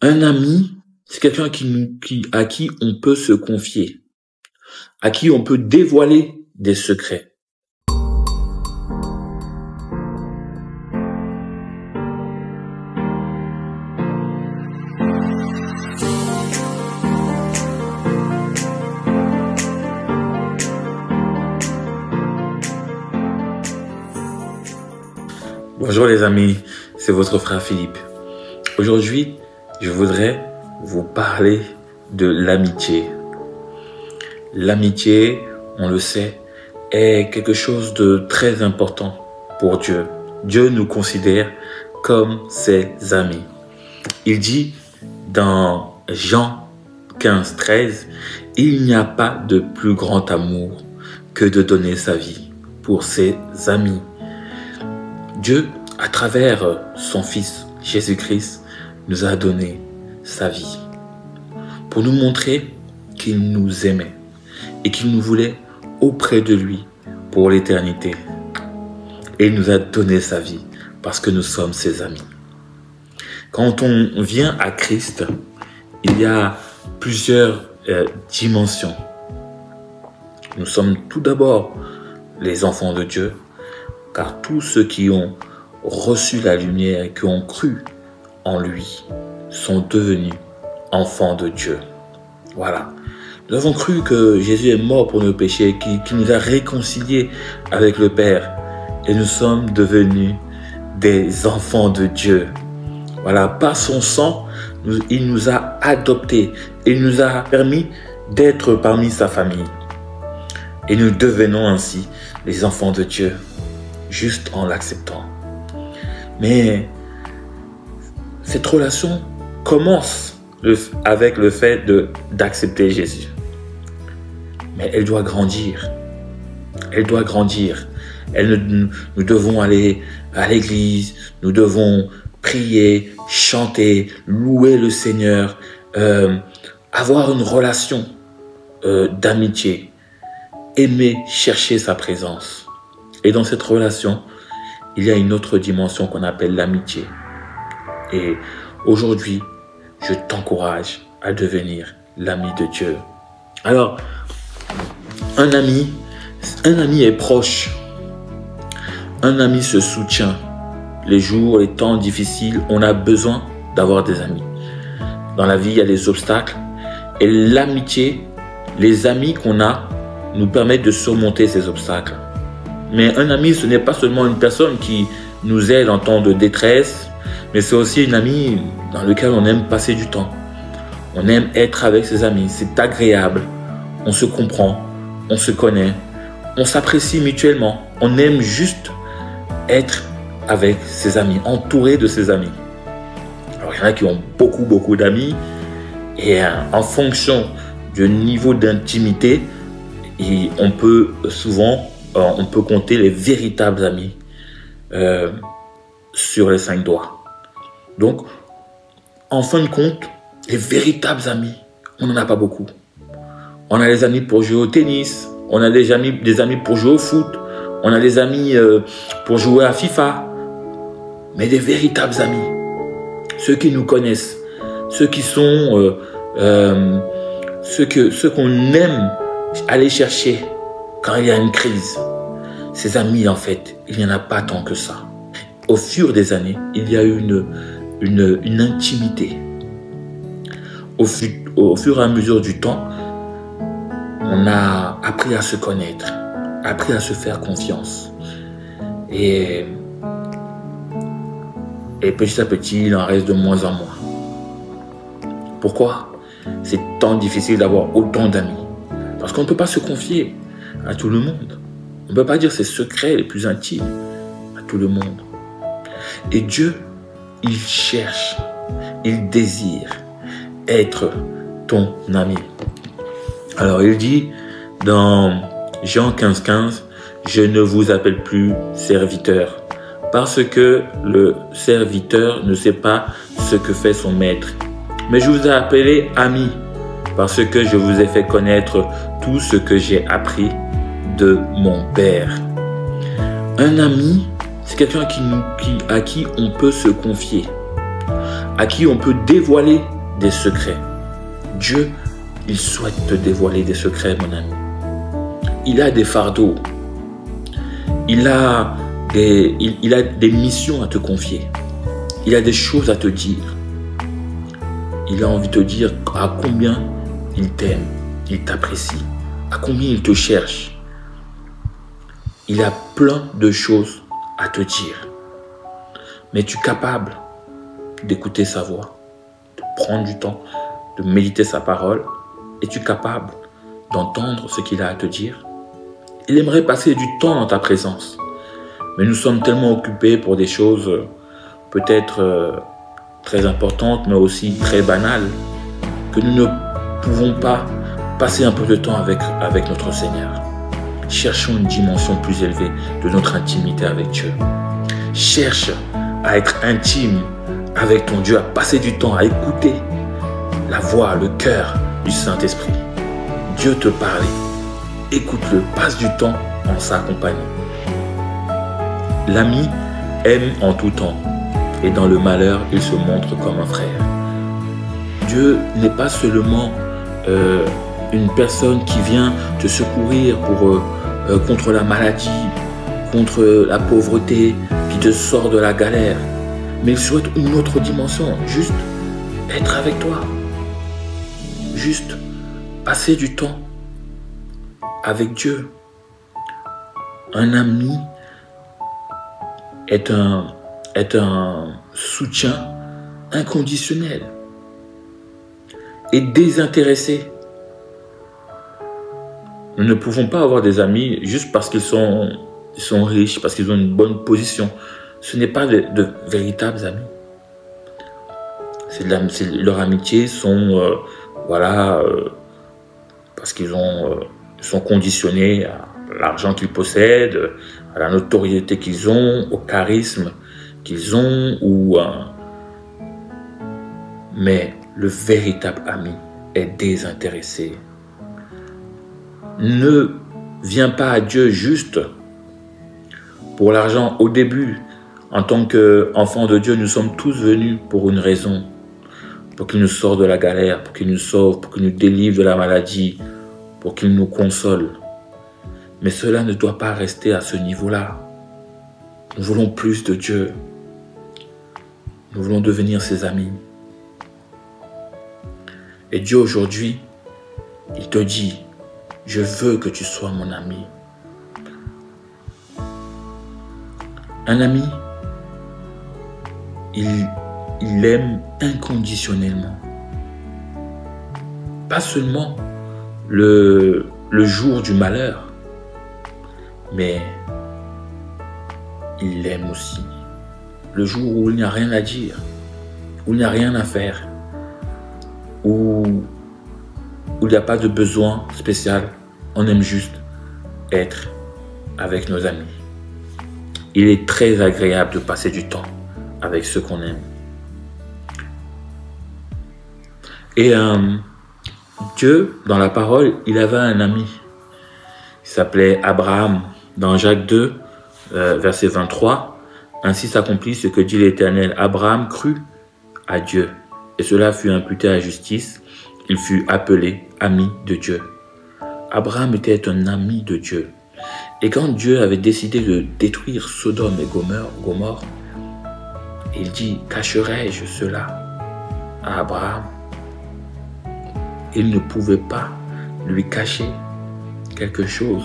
Un ami, c'est quelqu'un à qui on peut se confier, à qui on peut dévoiler des secrets. Bonjour les amis, c'est votre frère Philippe. Aujourd'hui, je voudrais vous parler de l'amitié. L'amitié, on le sait, est quelque chose de très important pour Dieu. Dieu nous considère comme ses amis. Il dit dans Jean 15, 13, « Il n'y a pas de plus grand amour que de donner sa vie pour ses amis. » Dieu, à travers son Fils Jésus-Christ, nous a donné sa vie pour nous montrer qu'il nous aimait et qu'il nous voulait auprès de lui pour l'éternité. Et il nous a donné sa vie parce que nous sommes ses amis. Quand on vient à Christ, il y a plusieurs dimensions. Nous sommes tout d'abord les enfants de Dieu, car tous ceux qui ont reçu la lumière et qui ont cru en lui sont devenus enfants de Dieu. Voilà. Nous avons cru que Jésus est mort pour nos péchés, qu'il nous a réconciliés avec le Père. Et nous sommes devenus des enfants de Dieu. Voilà. Par son sang, il nous a adoptés. Il nous a permis d'être parmi sa famille. Et nous devenons ainsi les enfants de Dieu, juste en l'acceptant. Mais cette relation commence avec le fait d'accepter Jésus. Mais elle doit grandir. Elle doit grandir. Nous devons aller à l'église, nous devons prier, chanter, louer le Seigneur, avoir une relation d'amitié, aimer, chercher sa présence. Et dans cette relation, il y a une autre dimension qu'on appelle l'amitié. Et aujourd'hui, je t'encourage à devenir l'ami de Dieu. Alors, un ami est proche. Un ami se soutient. Les jours, les temps difficiles, on a besoin d'avoir des amis. Dans la vie, il y a des obstacles. Et l'amitié, les amis qu'on a, nous permettent de surmonter ces obstacles. Mais un ami, ce n'est pas seulement une personne qui nous aide en temps de détresse, mais c'est aussi une amie dans laquelle on aime passer du temps. On aime être avec ses amis, c'est agréable. On se comprend, on se connaît, on s'apprécie mutuellement. On aime juste être avec ses amis, entouré de ses amis. Alors il y en a qui ont beaucoup d'amis et en fonction du niveau d'intimité, on peut compter les véritables amis sur les 5 doigts. Donc, en fin de compte, les véritables amis, on n'en a pas beaucoup. On a des amis pour jouer au tennis, on a des amis pour jouer au foot, on a des amis pour jouer à FIFA. Mais des véritables amis, ceux qui nous connaissent, ceux qui sont ceux qu'on aime aller chercher quand il y a une crise. Ces amis, en fait, il n'y en a pas tant que ça. Au fur des années, il y a eu une intimité. Au fur et à mesure du temps, on a appris à se connaître, appris à se faire confiance. Et petit à petit, il en reste de moins en moins. Pourquoi? C'est tant difficile d'avoir autant d'amis. Parce qu'on ne peut pas se confier à tout le monde. On ne peut pas dire ses secrets les plus intimes à tout le monde. Et Dieu, il cherche, il désire être ton ami. Alors il dit dans Jean 15, 15, « Je ne vous appelle plus serviteur, parce que le serviteur ne sait pas ce que fait son maître. Mais je vous ai appelé ami, parce que je vous ai fait connaître tout ce que j'ai appris de mon Père. » Un ami, c'est quelqu'un à qui on peut se confier, à qui on peut dévoiler des secrets. Dieu, il souhaite te dévoiler des secrets, mon ami. Il a des fardeaux. Il a des missions à te confier. Il a des choses à te dire. Il a envie de te dire à combien il t'aime, il t'apprécie, à combien il te cherche. Il a plein de choses à te dire. Mais es-tu capable d'écouter sa voix, de prendre du temps, de méditer sa parole? Es-tu capable d'entendre ce qu'il a à te dire? Il aimerait passer du temps dans ta présence. Mais nous sommes tellement occupés pour des choses peut-être très importantes, mais aussi très banales, que nous ne pouvons pas passer un peu de temps avec notre Seigneur. Cherchons une dimension plus élevée de notre intimité avec Dieu. Cherche à être intime avec ton Dieu, à passer du temps, à écouter la voix, le cœur du Saint-Esprit. Dieu te parle. Écoute-le, passe du temps en sa compagnie. L'ami aime en tout temps, et dans le malheur, il se montre comme un frère. Dieu n'est pas seulement une personne qui vient te secourir contre la maladie, contre la pauvreté, qui te sort de la galère, mais il souhaite une autre dimension, juste être avec toi, juste passer du temps avec Dieu. Un ami est un soutien inconditionnel et désintéressé. Nous ne pouvons pas avoir des amis juste parce qu'ils sont riches, parce qu'ils ont une bonne position. Ce n'est pas de véritables amis. Leur amitié sont parce qu'ils sont conditionnés à l'argent qu'ils possèdent, à la notoriété qu'ils ont, au charisme qu'ils ont, mais le véritable ami est désintéressé. Ne viens pas à Dieu juste pour l'argent. Au début, en tant qu'enfants de Dieu, nous sommes tous venus pour une raison, pour qu'il nous sorte de la galère, pour qu'il nous sauve, pour qu'il nous délivre de la maladie, pour qu'il nous console. Mais cela ne doit pas rester à ce niveau-là. Nous voulons plus de Dieu. Nous voulons devenir ses amis. Et Dieu aujourd'hui, il te dit, je veux que tu sois mon ami. Un ami, il aime inconditionnellement. Pas seulement le jour du malheur, mais il l'aime aussi le jour où il n'y a rien à dire, où il n'y a rien à faire, où il n'y a pas de besoin spécial. On aime juste être avec nos amis. Il est très agréable de passer du temps avec ceux qu'on aime. Et Dieu, dans la parole, il avait un ami. Il s'appelait Abraham. Dans Jacques 2, verset 23, « Ainsi s'accomplit ce que dit l'Éternel. Abraham crut à Dieu, et cela fut imputé à justice. Il fut appelé ami de Dieu. » Abraham était un ami de Dieu. Et quand Dieu avait décidé de détruire Sodome et Gomorrhe, il dit, « Cacherai-je cela à Abraham ?» Il ne pouvait pas lui cacher quelque chose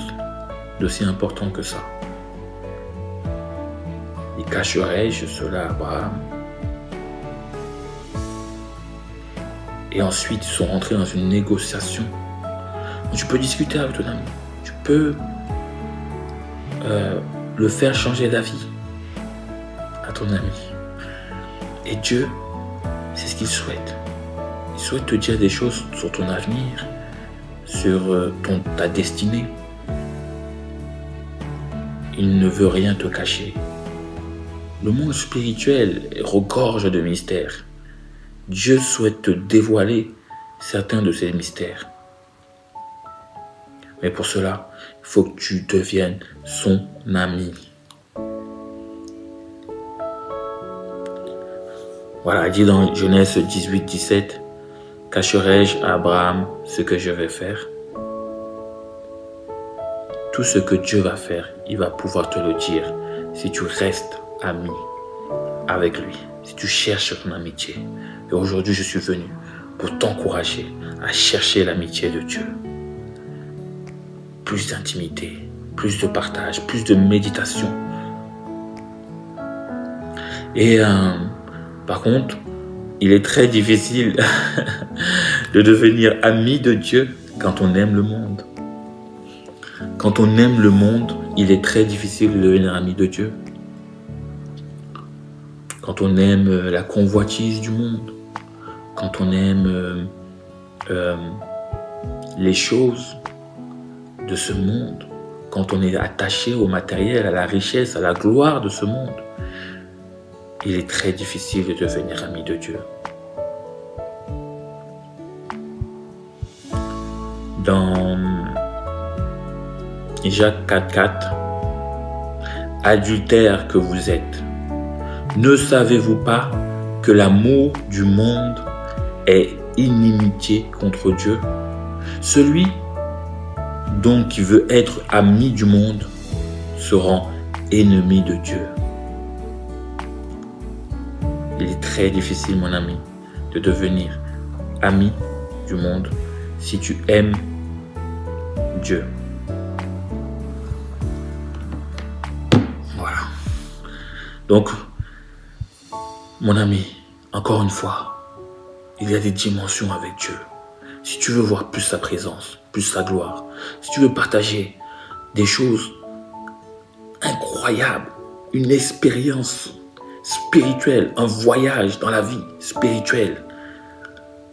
d'aussi important que ça. Et cacherai-je cela à Abraham? Et ensuite, ils sont rentrés dans une négociation. Tu peux discuter avec ton ami. Tu peux le faire changer d'avis à ton ami. Et Dieu, c'est ce qu'il souhaite. Il souhaite te dire des choses sur ton avenir, sur ta destinée. Il ne veut rien te cacher. Le monde spirituel regorge de mystères. Dieu souhaite te dévoiler certains de ces mystères. Mais pour cela, il faut que tu deviennes son ami. Voilà, il dit dans Genèse 18, 17, « Cacherai-je à Abraham ce que je vais faire ?» Tout ce que Dieu va faire, il va pouvoir te le dire si tu restes ami avec lui, si tu cherches son amitié. Et aujourd'hui, je suis venu pour t'encourager à chercher l'amitié de Dieu. Plus d'intimité, plus de partage, plus de méditation. Et par contre, il est très difficile de devenir ami de Dieu quand on aime le monde. Quand on aime le monde, il est très difficile de devenir ami de Dieu. Quand on aime la convoitise du monde, quand on aime les choses de ce monde, quand on est attaché au matériel, à la richesse, à la gloire de ce monde, il est très difficile de devenir ami de Dieu. Dans Jacques 4,4, « Adultères que vous êtes, ne savez-vous pas que l'amour du monde est inimitié contre Dieu? Celui donc qui veut être ami du monde se rend ennemi de Dieu. » Il est très difficile, mon ami, de devenir ami du monde si tu aimes Dieu. Voilà. Donc, mon ami, encore une fois, il y a des dimensions avec Dieu. Si tu veux voir plus sa présence, plus sa gloire, si tu veux partager des choses incroyables, une expérience spirituelle, un voyage dans la vie spirituelle,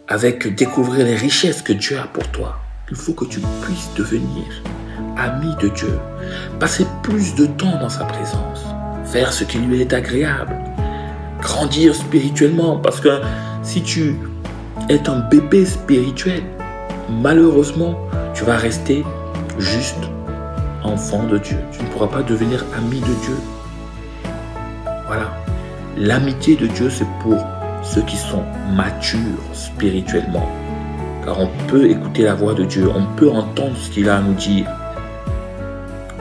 avec découvrir les richesses que Dieu a pour toi, il faut que tu puisses devenir ami de Dieu, passer plus de temps dans sa présence, faire ce qui lui est agréable, grandir spirituellement, parce que si tu es un bébé spirituel, malheureusement, tu vas rester juste enfant de Dieu. Tu ne pourras pas devenir ami de Dieu. Voilà. L'amitié de Dieu, c'est pour ceux qui sont matures spirituellement. Car on peut écouter la voix de Dieu, on peut entendre ce qu'il a à nous dire.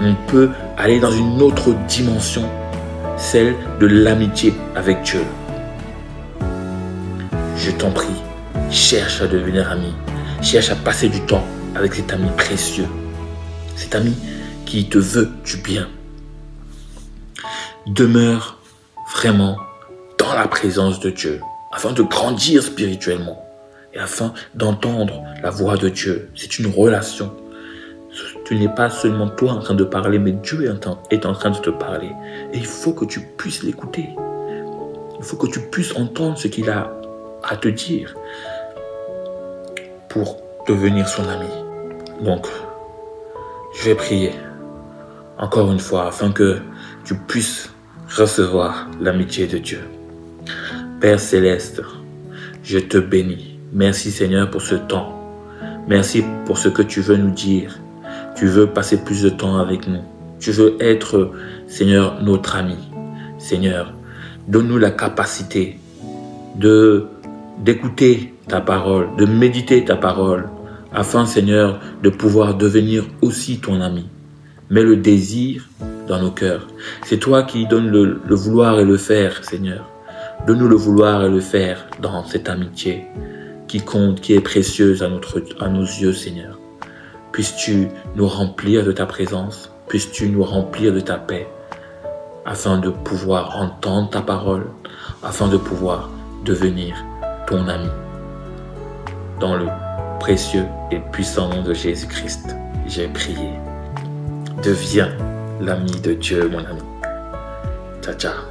On peut aller dans une autre dimension, celle de l'amitié avec Dieu. Je t'en prie, cherche à devenir ami. Cherche à passer du temps avec cet ami précieux. Cet ami qui te veut du bien. Demeure vraiment dans la présence de Dieu, afin de grandir spirituellement et afin d'entendre la voix de Dieu. C'est une relation. Tu n'es pas seulement toi en train de parler, mais Dieu est en train de te parler. Et il faut que tu puisses l'écouter. Il faut que tu puisses entendre ce qu'il a à te dire pour devenir son ami. Donc, je vais prier encore une fois afin que tu puisses recevoir l'amitié de Dieu. Père Céleste, je te bénis. Merci Seigneur pour ce temps. Merci pour ce que tu veux nous dire. Tu veux passer plus de temps avec nous. Tu veux être, Seigneur, notre ami. Seigneur, donne-nous la capacité d'écouter ta parole, de méditer ta parole, afin, Seigneur, de pouvoir devenir aussi ton ami. Mets le désir dans nos cœurs. C'est toi qui donnes le vouloir et le faire, Seigneur. Donne-nous le vouloir et le faire dans cette amitié qui compte, qui est précieuse à nos yeux, Seigneur. Puisses-tu nous remplir de ta présence, puisses-tu nous remplir de ta paix, afin de pouvoir entendre ta parole, afin de pouvoir devenir ton ami. Dans le précieux et puissant nom de Jésus-Christ, j'ai prié. Deviens l'ami de Dieu, mon ami. Ciao, ciao.